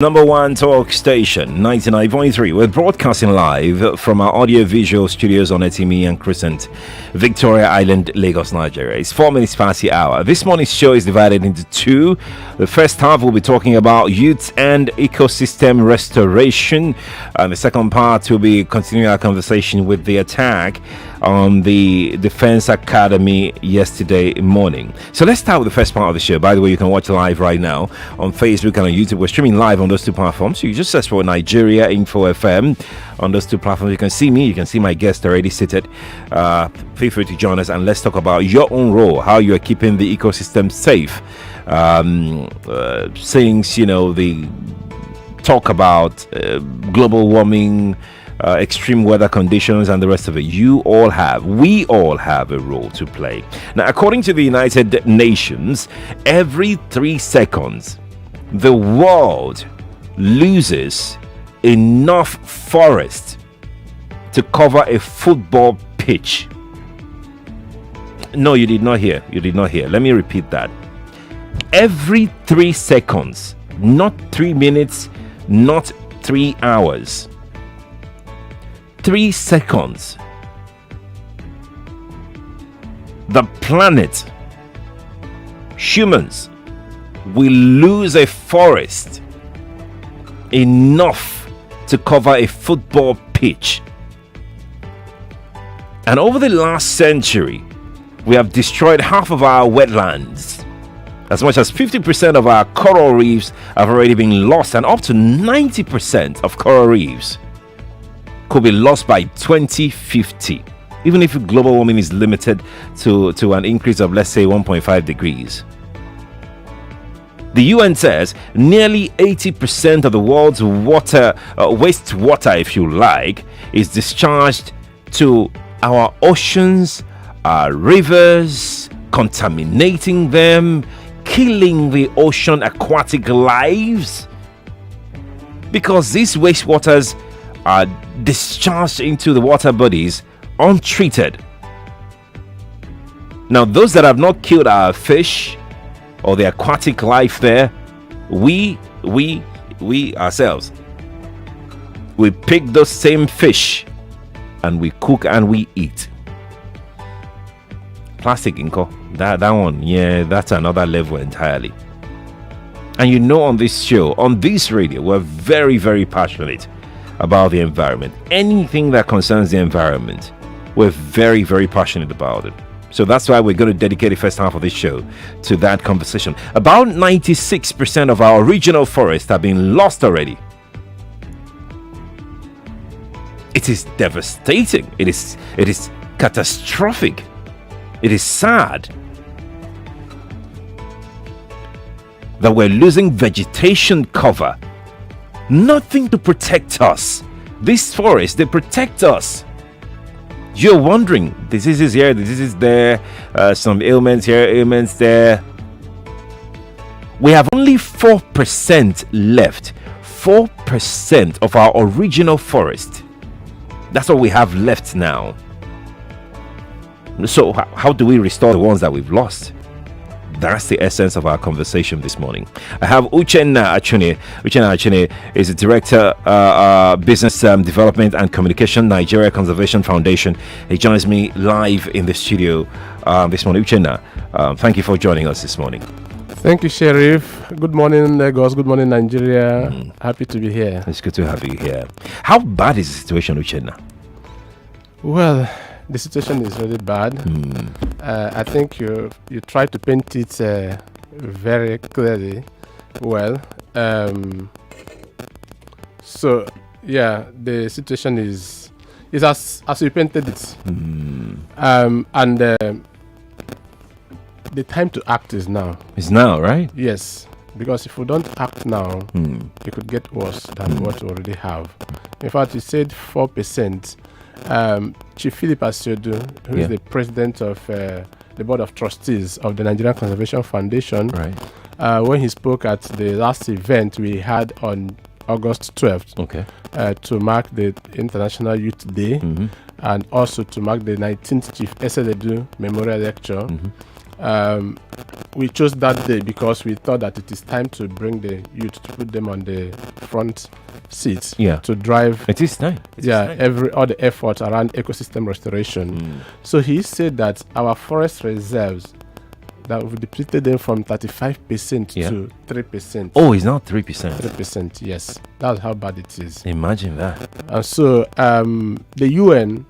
Number one talk station, 99.3. We're broadcasting live from our audio-visual studios on Etimi and Crescent, Victoria Island, Lagos, Nigeria. It's 4 minutes past the hour. This morning's show is divided into two. The first half will be talking about youth and ecosystem restoration. And the second part will be continuing our conversation with the attack on the Defense Academy yesterday morning. So let's start with the first part of the show. By the way, you can watch live right now on Facebook and on YouTube. We're streaming live on those two platforms. So you just search for Nigeria Info FM on those two platforms. You can see me, you can see my guest already seated. Feel free to join us and let's talk about your own role, how you are keeping the ecosystem safe. Since the talk about global warming, extreme weather conditions and the rest of it, we all have a role to play. Now, according to the United Nations, every 3 seconds the world loses enough forest to cover a football pitch. No, you did not hear. Let me repeat that. Every 3 seconds, not 3 minutes, not 3 hours, 3 seconds, the planet, humans, will lose a forest enough to cover a football pitch. And over the last century, we have destroyed half of our wetlands. As much as 50% of our coral reefs have already been lost, and up to 90% of coral reefs could be lost by 2050, even if global warming is limited to an increase of, let's say, 1.5 degrees. The UN says nearly 80% of the world's water, wastewater, if you like, is discharged to our oceans, our rivers, contaminating them, killing the ocean aquatic lives, because these wastewaters are discharged into the water bodies untreated. Now, those that have not killed our fish or the aquatic life there, we ourselves, we pick those same fish and we cook and we eat. Plastic inko, that one, yeah, that's another level entirely. And on this show, on this radio, we're very, very passionate about the environment. Anything that concerns the environment, we're very, very passionate about it. So that's why we're going to dedicate the first half of this show to that conversation. About 96% of our original forests have been lost already. It is devastating. It is catastrophic. It is sad that we're losing vegetation cover. Nothing to protect us. These forests, they protect us. You're wondering, diseases here, diseases there, some ailments here, ailments there. We have only 4% left. 4% of our original forest. That's what we have left now. So how do we restore the ones that we've lost? That's the essence of our conversation this morning. I have Uchenna Achunine. Uchenna Achunine is the Director, Business Development and Communication, Nigeria Conservation Foundation. He joins me live in the studio this morning. Uchenna, thank you for joining us this morning. Thank you, Sheriff. Good morning, Lagos. Good morning, Nigeria. Happy to be here. It's good to have you here. How bad is the situation, Uchenna? Well, the situation is really bad. I think you try to paint it very clearly. Well, so yeah, the situation is as you painted it. And the time to act is now. It's now, right? Yes, because if we don't act now, it could get worse than what we already have. In fact, you said 4%. Chief Philip Asiodu, who is the president of the board of trustees of the Nigerian Conservation Foundation, right, when he spoke at the last event we had on August 12th, to mark the International Youth Day, and also to mark the 19th Chief Eseledu Memorial Lecture, We chose that day because we thought that it is time to bring the youth, to put them on the front seats, to drive. It is time. All the effort around ecosystem restoration. So he said that our forest reserves, that we've depleted them from 35% to 3%. Oh, it's not 3%. 3%, yes. That's how bad it is. Imagine that. And so the UN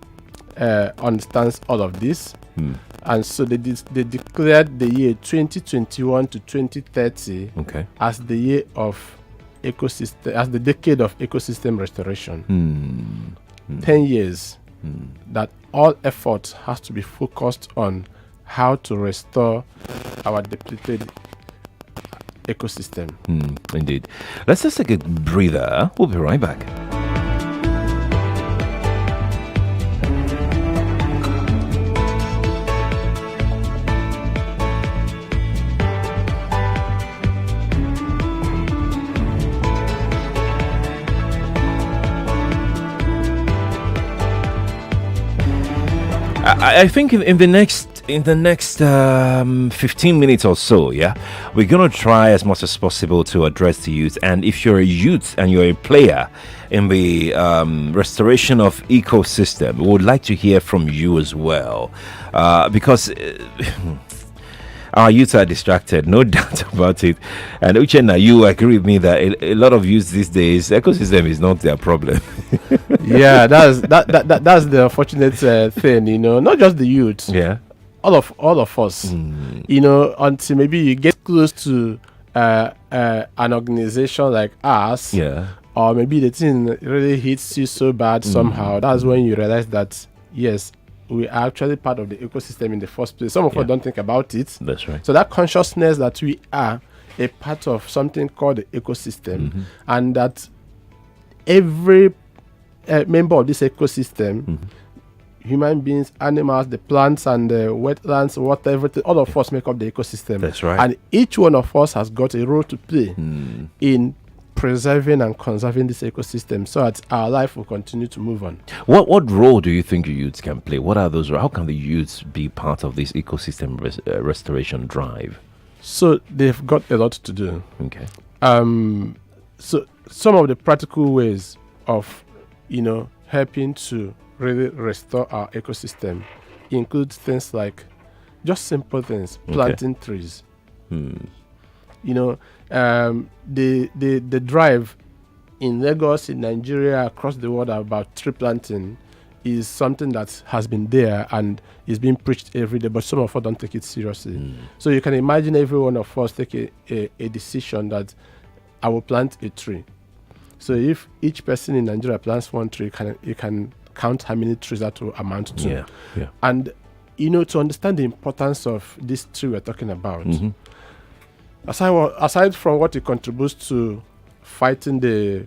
understands all of this. And so they declared the year 2021 to 2030 as the year of ecosystem, as the decade of ecosystem restoration. 10 years that all effort has to be focused on how to restore our depleted ecosystem. Indeed. Let's just take a breather. We'll be right back. I think in the next 15 minutes or so, we're gonna try as much as possible to address the youth. And if you're a youth and you're a player in the restoration of ecosystem, we would like to hear from you as well, because our youths are distracted, no doubt about it. And Uchenna, you agree with me that a lot of youths these days, ecosystem is not their problem. That's the unfortunate thing, not just the youth. All of us, until maybe you get close to an organization like us, or maybe the thing really hits you so bad somehow. That's when you realize that yes, we are actually part of the ecosystem in the first place. Some of us don't think about it. That's right. So that consciousness that we are a part of something called the ecosystem, and that every member of this ecosystem, human beings, animals, the plants and the wetlands, water, everything, all of us make up the ecosystem. That's right. And each one of us has got a role to play in preserving and conserving this ecosystem so that our life will continue to move on. What role do you think the youths can play? What are those roles? How can the youths be part of this ecosystem restoration drive? So they've got a lot to do. Okay. So some of the practical ways of, helping to really restore our ecosystem include things like just simple things, planting trees. The drive in Lagos, in Nigeria, across the world about tree planting is something that has been there and is being preached every day, but some of us don't take it seriously. So you can imagine every one of us take a decision that I will plant a tree. So if each person in Nigeria plants one tree, you can count how many trees that will amount to. And to understand the importance of this tree we're talking about, aside from what it contributes to fighting the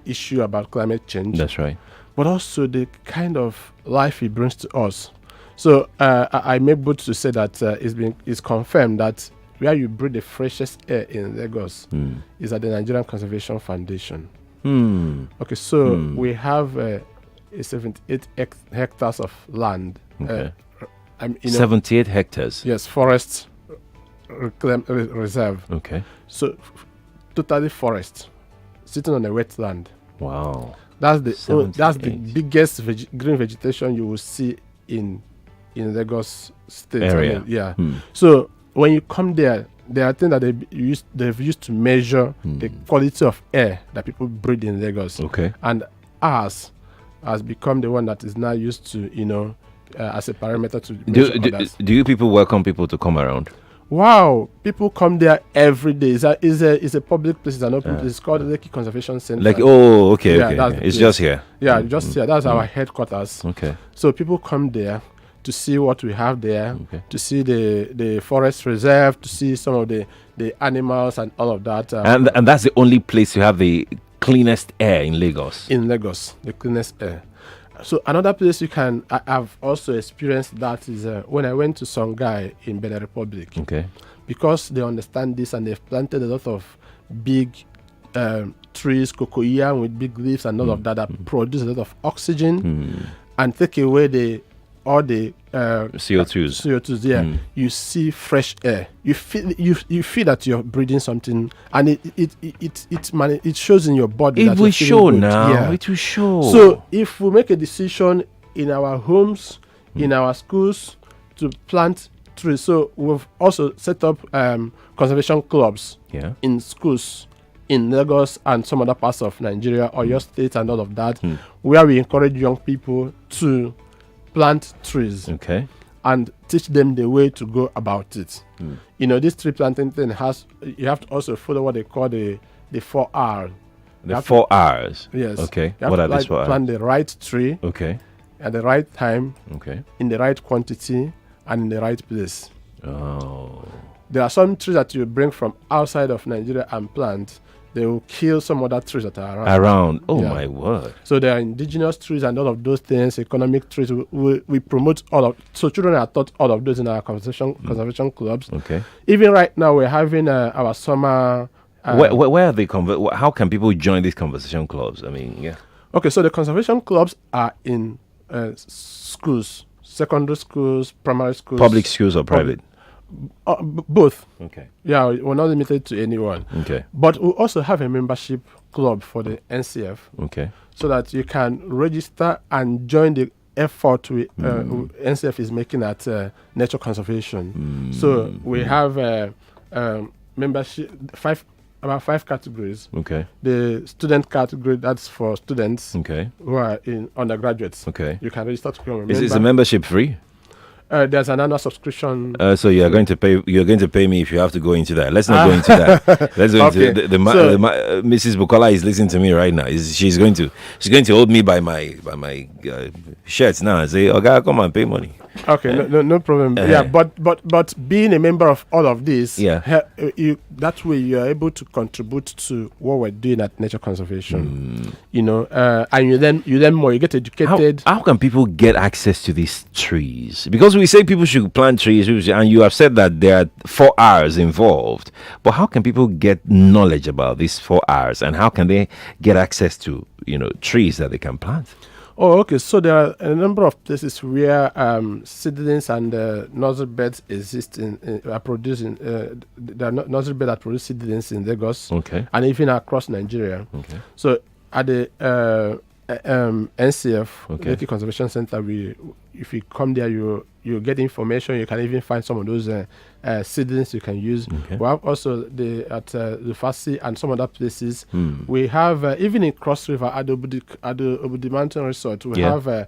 issue about climate change, that's right, but also the kind of life it brings to us. So I'm able to say that it's confirmed that where you breathe the freshest air in Lagos is at the Nigerian Conservation Foundation. Okay, so we have 78 hectares of land. 78 hectares. Yes, forest reserve. Okay. So totally forest, sitting on a wetland. Wow. That's the biggest green vegetation you will see in Lagos State area. So when you come there are things that they've used to measure the quality of air that people breathe in Lagos. Okay. And ours has become the one that is now used to, as a parameter to measure others. Do you people welcome people to come around? Wow, people come there every day. It's a public place. It's an open place. It's called the Lekki Conservation Center. Okay. It's place. Just here. Yeah, just here. That's our headquarters. Okay. So people come there to see what we have there, to see the forest reserve, to see some of the animals and all of that. And that's the only place you have the cleanest air in Lagos. In Lagos, the cleanest air. So another place I've also experienced that is when I went to Songhai in Benin Republic. Okay. Because they understand this and they've planted a lot of big trees, cocoa with big leaves and all of that produce a lot of oxygen and take away the all the CO2s. CO2s, you see fresh air. You feel that you're breathing something, and it shows in your body. It that will you're feeling show good. now. Yeah. It will show. So if we make a decision in our homes, in our schools, to plant trees, so we've also set up conservation clubs in schools in Lagos and some other parts of Nigeria or your state and all of that, where we encourage young people to plant trees and teach them the way to go about it. This tree planting thing you have to also follow what they call the 4 R. The 4 R's. Yes. Okay. What are these 4 R's? Plant the right tree. Okay. At the right time. Okay. In the right quantity and in the right place. Oh. There are some trees that you bring from outside of Nigeria and plant. They will kill some other trees that are around. Oh my word. So there are indigenous trees and all of those things, economic trees. We promote so children are taught all of those in our conservation clubs. Okay. Even right now we're having our summer. Where are they? How can people join these conversation clubs? I mean, yeah. Okay, so the conservation clubs are in schools, secondary schools, primary schools. Public schools or private? Both. Okay. Yeah, we're not limited to anyone. Okay. But we also have a membership club for the NCF. Okay. So that you can register and join the effort NCF is making at nature conservation. So we have membership about 5 categories. Okay. The student category, that's for students who are in undergraduates. Okay. You can register to become a member. Is the membership free? There's an annual subscription. So you're going to pay. You're going to pay me if you have to go into that. Let's not go into that. Let's go into Mrs. Bukola is listening to me right now. She's going to hold me by my shirts now and say, "Okay, come and pay money." Okay, no problem. But being a member of all of this, that way you are able to contribute to what we're doing at nature conservation. And you get educated. How can people get access to these trees? Because we say people should plant trees, and you have said that there are 4 R's involved. But how can people get knowledge about these 4 R's, and how can they get access to trees that they can plant? Oh, okay. So there are a number of places where seedlings and nursery beds exist are producing. There are nursery beds that produce seedlings in Lagos, and even across Nigeria. Okay. So at the NCF, Nature Conservation Center, if you come there, you get information. You can even find some of those seedlings you can use. Okay. We have also at the Fasi and some other places. We have even in Cross River at the Obudi Mountain Resort. We have a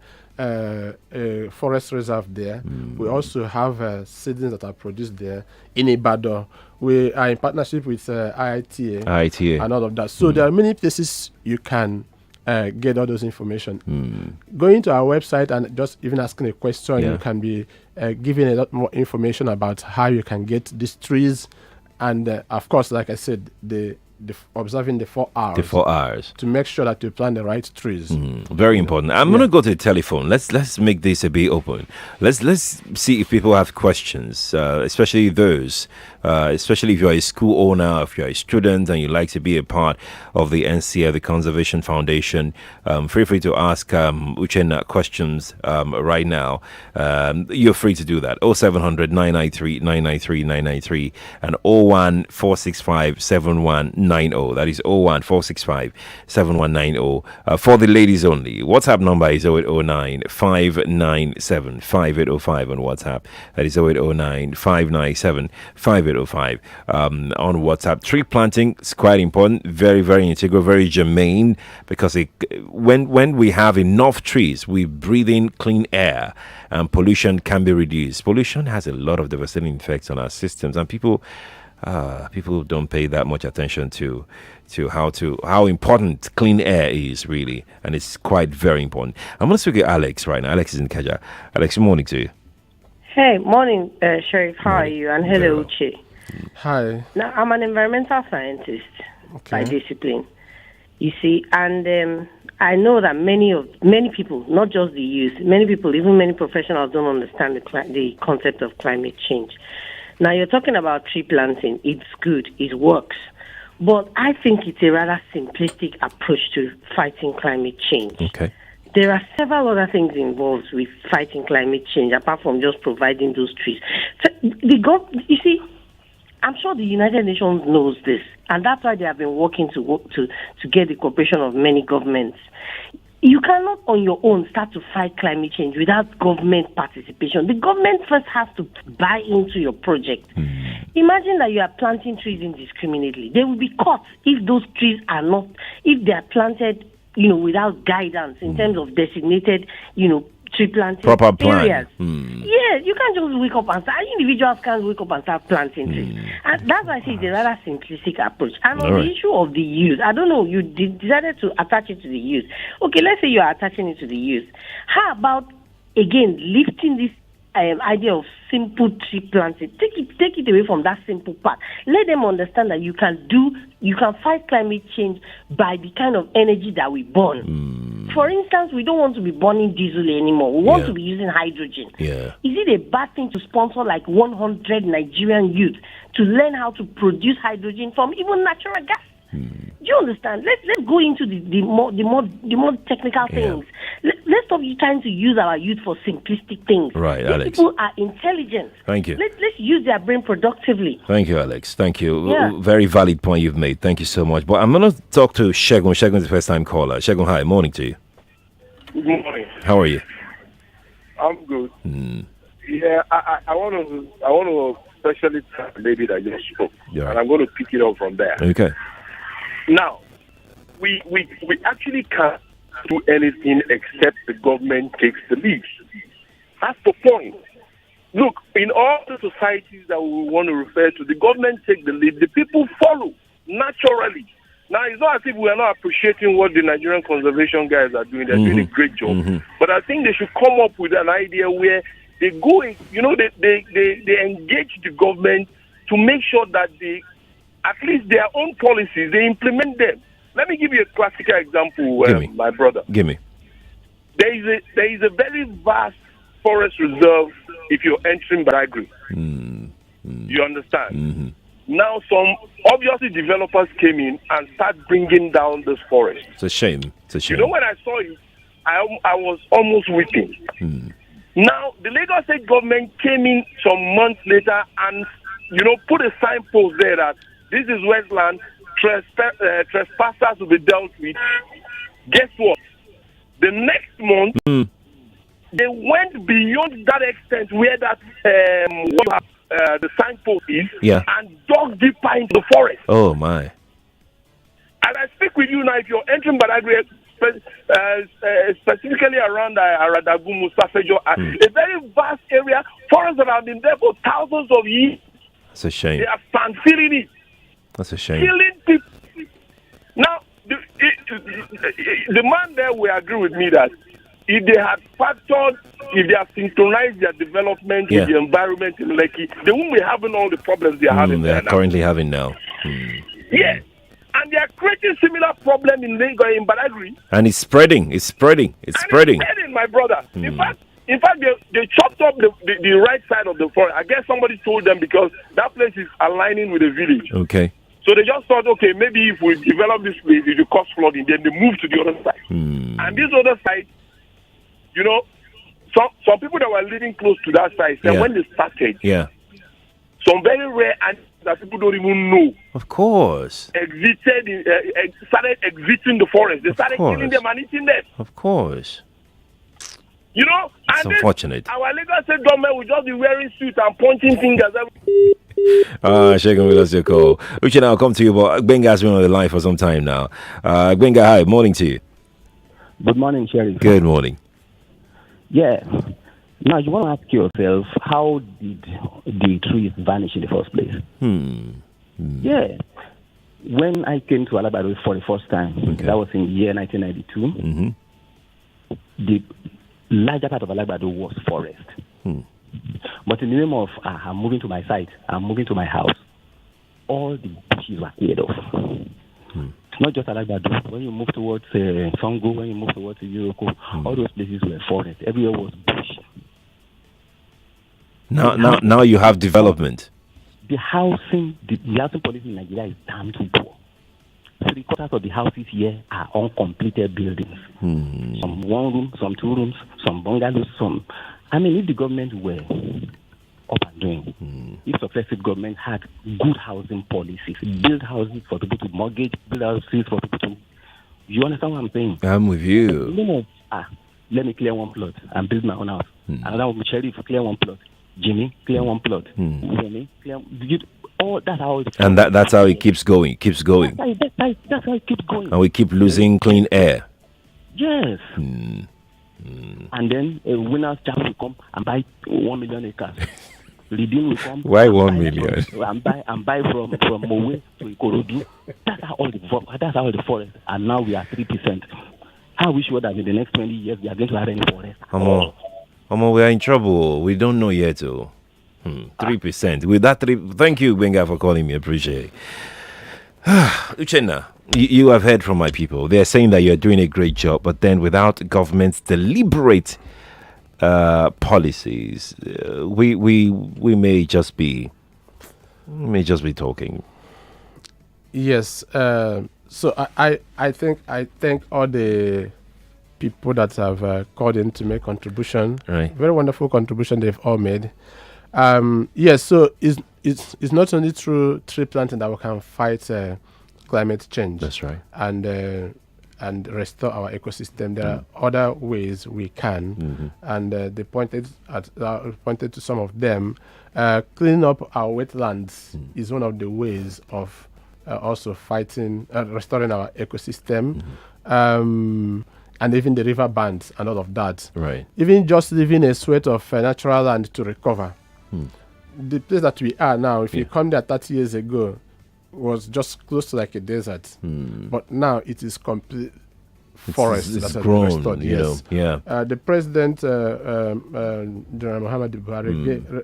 forest reserve there. We also have seedlings that are produced there. In Ibadan, we are in partnership with IITA and all of that. So there are many places you can get all those information. Going to our website and just even asking a question, you can be given a lot more information about how you can get these trees, and of course, like I said, the observing the 4 R's. The 4 R's to make sure that you plant the right trees. Very important. I'm gonna go to the telephone. Let's make this a bit open. Let's see if people have questions, especially those. Especially if you're a school owner, if you're a student and you like to be a part of the NCF, the Conservation Foundation, feel free to ask Uchenna questions right now. You're free to do that. 0700 993 993 993 and 01465 7190. That is 01465 7190. For the ladies only. WhatsApp number is 0809 597 5805 on WhatsApp. That is 0809 597 5805 on WhatsApp. Tree planting is quite important, very, very integral, very germane, because when we have enough trees, we breathe in clean air and pollution can be reduced. Pollution has a lot of devastating effects on our systems, and people don't pay that much attention to how important clean air is, really, and it's quite very important. I'm going to speak to Alex right now. Alex is in Kaja. Alex, good morning to you. Hey, morning, Sheriff. How are you? And hello, Uche. Hi. Now, I'm an environmental scientist by discipline, you see, and I know that many people, not just the youth, many people, even many professionals, don't understand the concept of climate change. Now, you're talking about tree planting. It's good. It works. But I think it's a rather simplistic approach to fighting climate change. Okay. there are several other things involved with fighting climate change apart from just providing those trees. So you see, I'm sure the United Nations knows this, and that's why they have been working to get the cooperation of many governments. You cannot on your own start to fight climate change without government participation. The government first has to buy into your project. Imagine that you are planting trees indiscriminately. They will be caught if those trees are not, if they are planted, without guidance in terms of designated, tree planting proper plan. Areas. Yes, you can't just wake up and start. Individuals can't wake up and start planting trees. And that's why I say it's a rather simplistic approach. And on the issue of the use, I don't know, you decided to attach it to the use. Okay, let's say you are attaching it to the use. How about, again, lifting this idea of simple tree planting? Take it away from that simple part. Let them understand that you can fight climate change by the kind of energy that we burn. For instance, we don't want to be burning diesel anymore. We want to be using hydrogen. Yeah. Is it a bad thing to sponsor like 100 Nigerian youth to learn how to produce hydrogen from even natural gas? Do you understand? Let's go into the more technical things. Let's stop trying to use our youth for simplistic things. Right, These Alex. people are intelligent. Thank you. Let's use their brain productively. Thank you, Alex. Thank you. Yeah. Very valid point you've made. Thank you so much. But I'm going to talk to Shegun. Shegun's the first time caller. Shegun, hi. Morning to you. Good morning. How are you? I'm good. Yeah, I want to especially tell the lady that just spoke, Yeah. and I'm going to pick it up from there. Okay. Now, we actually can't do anything except the government takes the lead. That's the point. Look, in all the societies that we want to refer to, the government take the lead. The people follow naturally. Now, it's not as if we are not appreciating what the Nigerian conservation guys are doing. They're doing a great job. But I think they should come up with an idea where they go, they engage the government to make sure that at least their own policies, they implement them. Let me give you a classical example, my brother. Give me. There is a very vast forest reserve if you're entering Quadry. You understand? Now, some obviously developers came in and started bringing down this forest. It's a shame. When I saw it, I was almost weeping. Now, the Lagos state government came in some months later and, put a signpost there that this is wetland, trespassers will be dealt with. Guess what? The next month, they went beyond that extent where that the signpost is, and dug deeper into the forest. Oh, my. And I speak with you now, if you're entering Quadry, specifically around Aradagu, Mustafejo, a very vast area, forests that have been there for thousands of years. That's a shame. They are filling it. That's a shame. Killing people. Now, the man there will agree with me that if they had if they have synchronized their development with the environment in Lekki, they won't be having all the problems they are having they are currently having now. Yes. And they are creating similar problem in Lagos, in Quadry. And it's spreading. It's spreading, my brother. In fact, they chopped up the right side of the forest. I guess somebody told them because that place is aligning with the village. Okay. So they just thought, okay, maybe if we develop this place, it will cause flooding. Then they moved to the other side. And this other side, some people that were living close to that side said when they started, some very rare animals that people don't even know. Of course. Started exiting the forest. They started killing them and eating them. Of course. It's unfortunate. Our Lagos state government will just be wearing suits and pointing fingers. Shagun, we lost your call. Uchenna, I'll come to you, but Gbenga has been on the line for some time now. Gbenga, hi. Morning to you. Good morning, Sherry. Good morning. Yeah. Now, you want to ask yourself, how did the trees vanish in the first place? Yeah. When I came to Alagbado for the first time, that was in the year 1992, the larger part of Alagbado was forest. But in the name of, I'm moving to my site, I'm moving to my house, all the bushes were cleared off. Not just Alagbado. When you move towards Songo, when you move towards Yoroko, all those places were forest. Everywhere was bush. Now you have development. The housing policy in Nigeria is damn too poor. 3/4 of the houses here are uncompleted buildings. Some 1 room, some 2 rooms, some bungalows, some. I mean, if the government were up and doing, if successive government had good housing policies, build houses for people to mortgage, build houses for people to. You understand what I'm saying? I'm with you. Let me clear 1 plot and build my own house. Another one, Sheriff, clear 1 plot. Jimmy, clear 1 plot. Jimmy, clear. That's how it. And that's how it keeps going. Keeps going. That's how it keeps going. And we keep losing clean air. Yes. And then a winner's child will come and buy 1 million acres. Redeem will come. Why 1 million? And buy from Mowe to Ikorodu. That's how all the forests. And now we are 3%. How we sure that in the next 20 years we are going to have any forest? We are in trouble. We don't know yet. 3%. With that 3, thank you, Benga, for calling me. Appreciate it. Uchenna, you have heard from my people. They are saying that you are doing a great job, but then without government's deliberate policies, we may just be talking. Yes. So I think all the people that have called in to make contribution. Right. Very wonderful contribution they've all made. Yes. So it's not only through tree planting that we can fight climate change. That's right. And restore our ecosystem. There are other ways we can, and they pointed to some of them. Cleaning up our wetlands is one of the ways of also fighting, restoring our ecosystem, and even the river bands and all of that. Right. Even just leaving a sweat of natural land to recover. The place that we are now, if you come there 30 years ago, was just close to like a desert, but now it is complete forest it's that grown, has been restored. Yes. Yeah. The president, General Muhammad Buhari,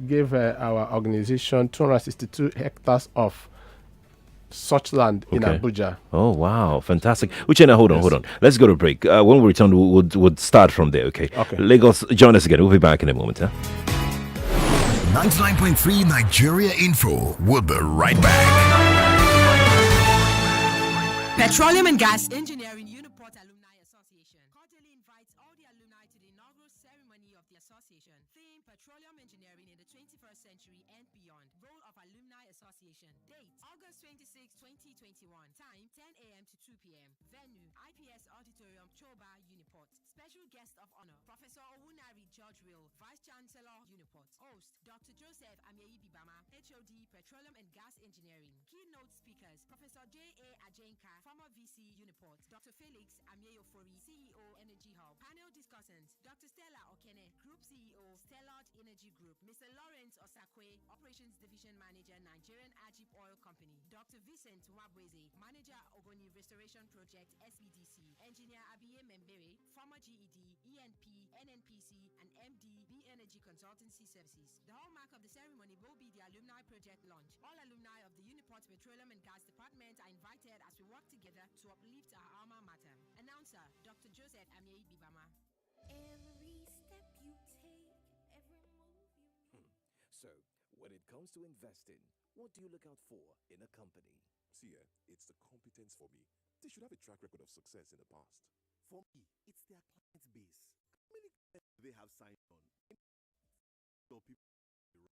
gave our organization 262 hectares of such land in Abuja. Oh wow, fantastic! Uchenna, hold on. Let's go to break. When we return, we'll start from there. Okay. Lagos, join us again. We'll be back in a moment. 99.3 Nigeria Info. We'll be right back. Petroleum and Gas Engineering Uniport Alumni Association cordially invites all the alumni to the inaugural ceremony of the association. Theme: Petroleum Engineering in the 21st Century and Beyond. Role of Alumni Association. Date: August 26, 2021. Time: 10 a.m. to 2 p.m. Venue: IPS Auditorium, Choba, Uniport. Special guest of honor: Professor Owunari George Will, Vice Chancellor, Uniport. Host: Dr. Joseph Amyeyi Bibama, HOD, Petroleum and Gas Engineering. Keynote speakers: Professor J.A. Ajenka, former VC, Uniport. Dr. Felix Amyeyofori, CEO, Energy Hub. Panel discussants: Dr. Stella Okene, Group CEO, Stellar Energy Group. Mr. Lawrence Osakwe, Operations Division Manager, Nigerian Ajib Oil Company. Dr. Vincent Wabweze, Manager, Ogoni Restoration Project, SBDC. Engineer Abiye Membere, former GED, ENP, NNPC, and MD, B Energy Consultancy Services. The hallmark of the ceremony will be the alumni project launch. All alumni of the Uniport Petroleum and Gas Department are invited as we work together to uplift our alma mater. Announcer: Dr. Joseph Amyeyi Bibama. Every step you take, every move you make. So, when it comes to investing, what do you look out for in a company? See, it's the competence for me. They should have a track record of success in the past. For me, it's their client base. How many clients do they have signed on? So people wrong.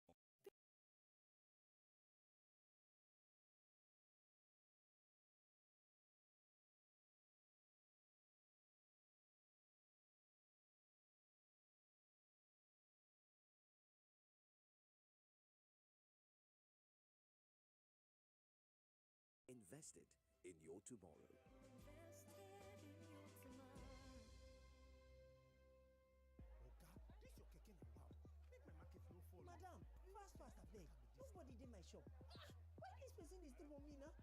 Invested in your tomorrow. Madam, fast, abeg. Nobody dey my shop. Why this person dey stay for me now?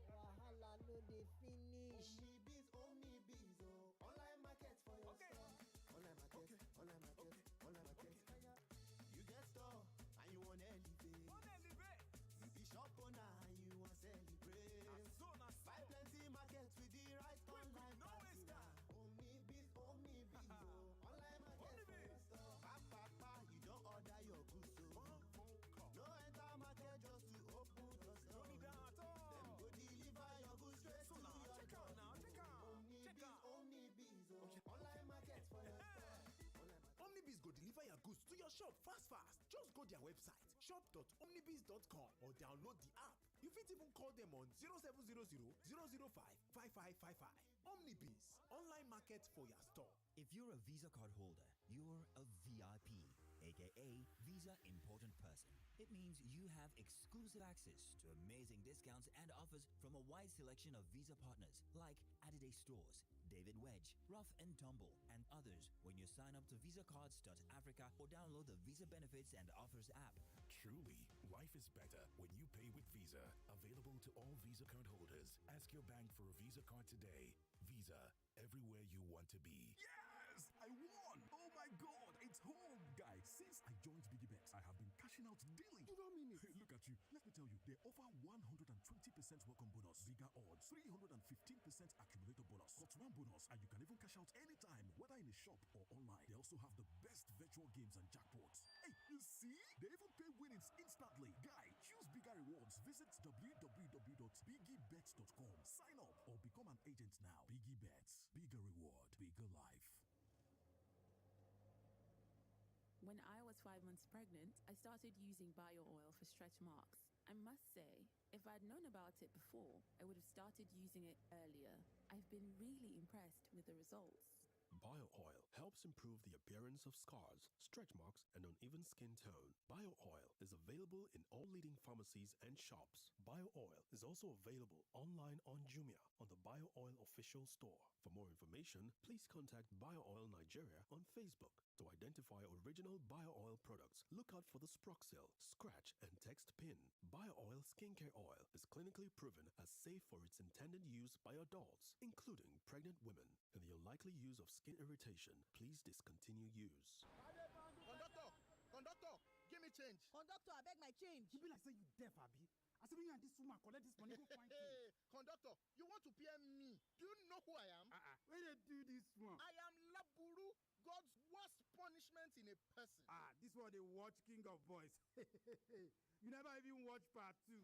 Wahala no dey finish. Only biz, oh. Online market for your store. Online market. You get store and you want elevate. You be shop owner and you want celebrate. Buy plenty market with the right online partner. Only biz, oh. Online market for your store. You don't order your goods, so no enter market just to open your store. Them go deliver your Shop fast. Just go their website, shop.omnibees.com, or download the app. You fit even call them on 0700 005 5555. Omnibees, online market for your store. If you're a Visa card holder, you're a VIP, aka Visa Important Person. It means you have exclusive access to amazing discounts and offers from a wide selection of Visa partners like Adidas Stores, David Wedge, Rough and Tumble, and others when you sign up to VisaCards.Africa or download the Visa Benefits and Offers app. Truly, life is better when you pay with Visa. Available to all Visa card holders. Ask your bank for a Visa card today. Visa, everywhere you want to be. Yes! I won! Oh my god, it's home! Guys, since I joined Biggie Bets, I have been cashing out daily. You don't mean it? Hey, look at you. Let me tell you, they offer 120% welcome bonus, bigger odds, 315% accumulator bonus, got one bonus, and you can even cash out anytime, whether in a shop or online. They also have the best virtual games and jackpots. Hey, you see? They even pay winnings instantly. Guy, choose bigger rewards. Visit www.biggiebets.com. Sign up or become an agent now. Biggie Bets. Bigger reward. Bigger life. When I was 5 months pregnant, I started using bio oil for stretch marks. I must say, if I'd known about it before, I would have started using it earlier. I've been really impressed with the results. Bio oil helps improve the appearance of scars, stretch marks, and uneven skin tone. Bio oil is available in all leading pharmacies and shops. Bio oil is also available online on Jumia on the Bio Oil official store. For more information, please contact Bio Oil Nigeria on Facebook. To identify original Bio Oil products, look out for the Sproxil, scratch, and text pin. Bio Oil skincare oil is clinically proven as safe for its intended use by adults, including pregnant women. In the unlikely use of skin irritation, please discontinue use. Conductor, give me change. Conductor, I beg my change. You be like say you deaf, Abi. I said, you and this woman collect this money, go find you. Conductor, you want to pay me? Do you know who I am? Where they do this one? I am Laburu, God's worst punishment in a person. This one they watch King of Boys. You never even watch part 2.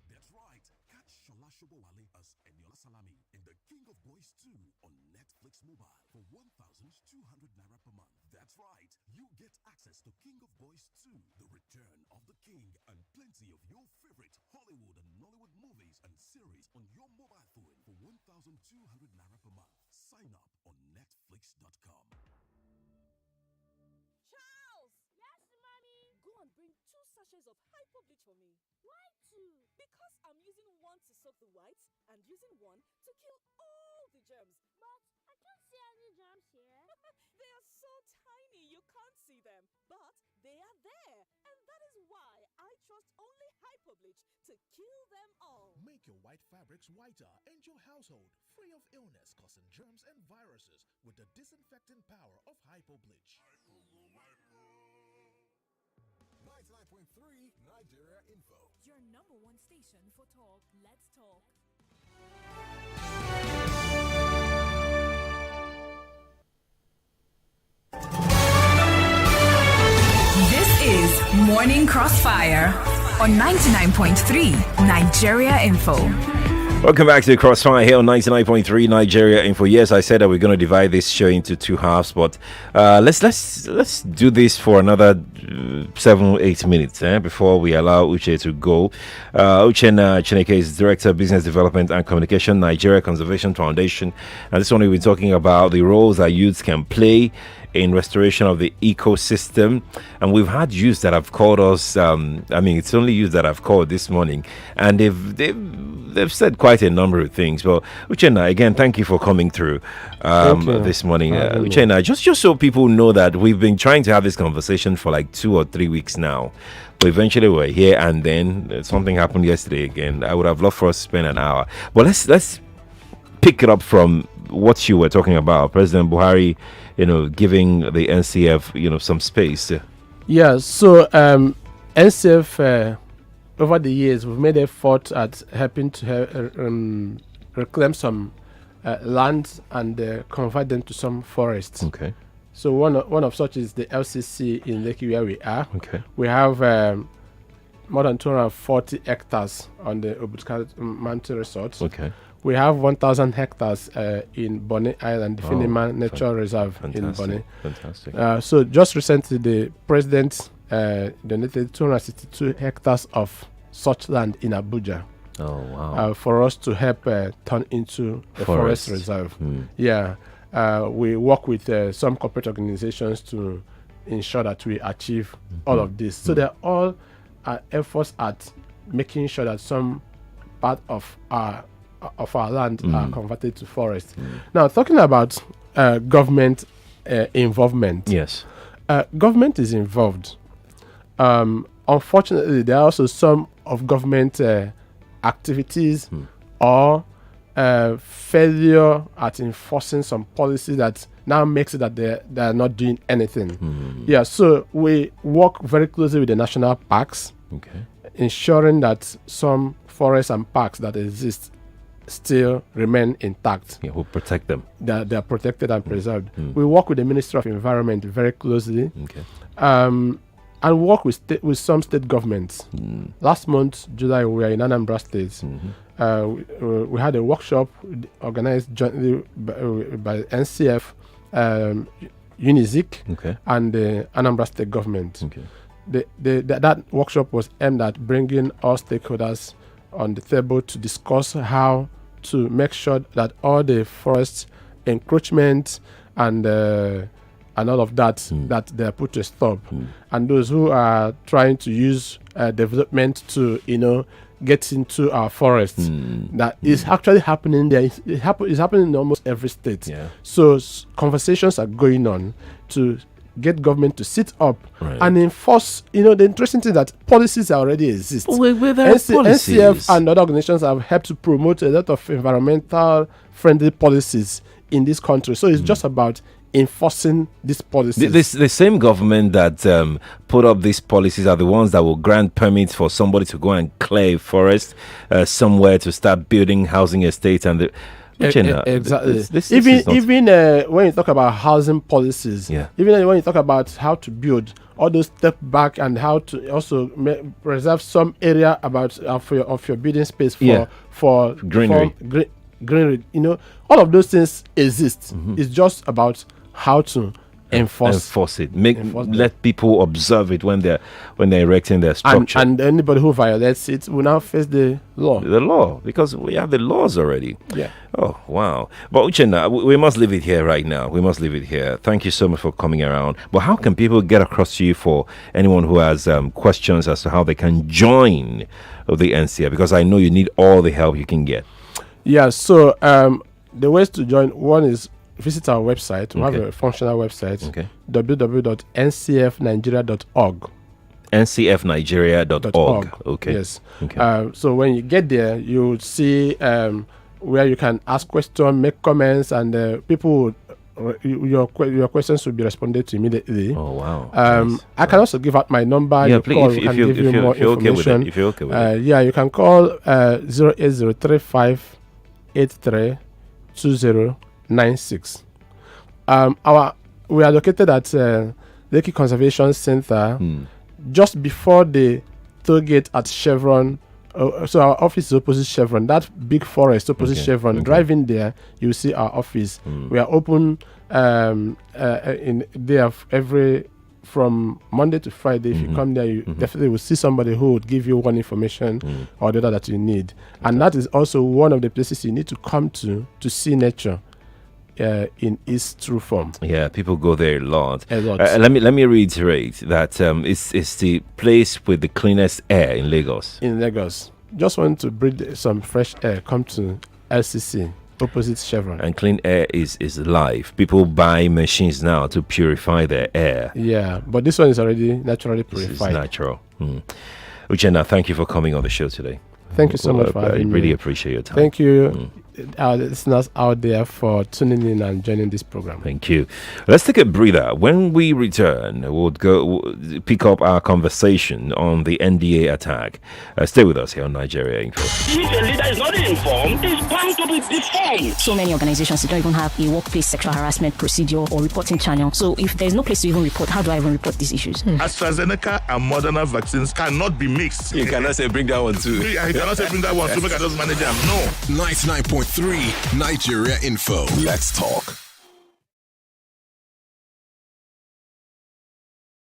That's right. Catch Shola Shobowale as Eniola Salami in The King of Boys 2 on Netflix Mobile for 1,200 naira per month. That's right. You get access to King of Boys 2, The Return of the King, and plenty of your favorite Hollywood and Nollywood movies and series on your mobile phone for 1,200 naira per month. Sign up on Netflix.com. Charles! Yes, mommy? Go and bring 2 sachets of hypo bleach for me. Why 2? Because I'm using one to soak the whites and using one to kill all the germs. But I can't see any germs here. They are so tiny you can't see them. But they are there. And that is why I trust only hypo bleach to kill them all. Make your white fabrics whiter and your household free of illness causing germs and viruses with the disinfecting power of hypo bleach. 99.3 Nigeria Info. Your #1 station for talk. Let's talk. This is Morning Crossfire on 99.3 Nigeria Info. Welcome back to the Crossfire here on 99.3 Nigeria Info. Yes, I said that we're going to divide this show into 2 halves, but let's do this for another 7-8 minutes before we allow Uche to go. Uchenna Chineke is Director of Business Development and Communication, Nigeria Conservation Foundation, and this one we've been talking about the roles that youths can play in restoration of the ecosystem. And we've had youths that have called us. It's only youths that have called this morning, and they've said quite a number of things. Well, Uchenna, again, thank you for coming through this morning. Uchenna, just so people know that we've been trying to have this conversation for like 2 or 3 weeks now, but eventually we're here, and then something happened yesterday again. I would have loved for us to spend an hour, but let's pick it up from what you were talking about, President Buhari, giving the NCF, some space. Yeah, so NCF, over the years, we've made effort at helping to reclaim some lands and convert them to some forests. Okay. So one of such is the LCC in Lekki, where we are. Okay. We have more than 240 hectares on the Obutka Mountain Resort. Okay. We have 1,000 hectares in Bonny Island, the Oh, Finima Nature Reserve in Bonny. Fantastic. So just recently, the president donated 262 hectares of such land in Abuja. Oh, wow. For us to help turn into a forest reserve. Yeah. We work with some corporate organizations to ensure that we achieve all of this. So they're all efforts at making sure that some part of our land are converted to forest. Now, talking about government involvement. Yes. Government is involved. Unfortunately, there are also some of government activities or failure at enforcing some policies that now makes it that they are not doing anything. Yeah, so we work very closely with the national parks, ensuring that some forests and parks that exist still remain intact. Yeah, we'll protect them. They are protected and preserved. We work with the Ministry of Environment very closely. And work with some state governments. Last month, July, we were in Anambra State. We had a workshop organized jointly by NCF, UNIZIC, and the Anambra State government. That workshop was aimed at bringing all stakeholders on the table to discuss how to make sure that all the forest encroachment and all of that that they're put to stop, and those who are trying to use development to get into our forests, that is actually happening there. It's happening in almost every state. So conversations are going on to get government to sit up and enforce. The interesting thing that policies already exist. NCF and other organizations have helped to promote a lot of environmental friendly policies in this country. So it's just about enforcing these policies. The same government that put up these policies are the ones that will grant permits for somebody to go and clear a forest somewhere to start building housing estates and exactly. Even when you talk about housing policies, even when you talk about how to build, all those step back and how to also preserve some area about of your building space for greenery. Greenery, all of those things exist. It's just about how to enforce it. Let people observe it when they're erecting their structure. And anybody who violates it will now face the law. The law, because we have the laws already. Yeah. Oh, wow. But Uchenna, we must leave it here right now. We must leave it here. Thank you so much for coming around. But how can people get across to you for anyone who has questions as to how they can join the NCF? Because I know you need all the help you can get. Yeah, so the ways to join, one is visit our website. We have a functional website, www.ncfnigeria.org. ncfnigeria.org. Okay. Yes. So when you get there, you'll see where you can ask questions, make comments, and people your questions will be responded to immediately. Oh, wow. I can also give out my number. Yeah, please, if you're okay with it. You can call 08035 832096. We are located at Lekki Conservation Center, just before the toll gate at Chevron. So our office is opposite Chevron. That big forest opposite Chevron. Driving there, you see our office. We are open in day of from Monday to Friday. If you come there, you definitely will see somebody who would give you one information or the other that you need. And that is also one of the places you need to come to see nature in its true form. Yeah, people go there a lot. Let me reiterate that it's the place with the cleanest air in Lagos. In Lagos. Just want to breathe some fresh air. Come to LCC. Opposite Chevron. And clean air is life. People buy machines now to purify their air. Yeah, but this one is already naturally purified. This is natural. Uchenna, thank you for coming on the show today. Thank you so much for having me. I really appreciate your time. Thank you, our listeners out there, for tuning in and joining this program. Thank you. Let's take a breather. When we return, we'll pick up our conversation on the NDA attack. Stay with us here on Nigeria Info. If a leader is not informed, it's bound to be deformed. So many organizations don't even have a workplace sexual harassment procedure or reporting channel. So if there's no place to even report, how do I even report these issues? AstraZeneca and Moderna vaccines cannot be mixed. You cannot say bring that one too. I cannot say bring that one to make I just manage them. No. 99.3 3, Nigeria Info. Let's talk.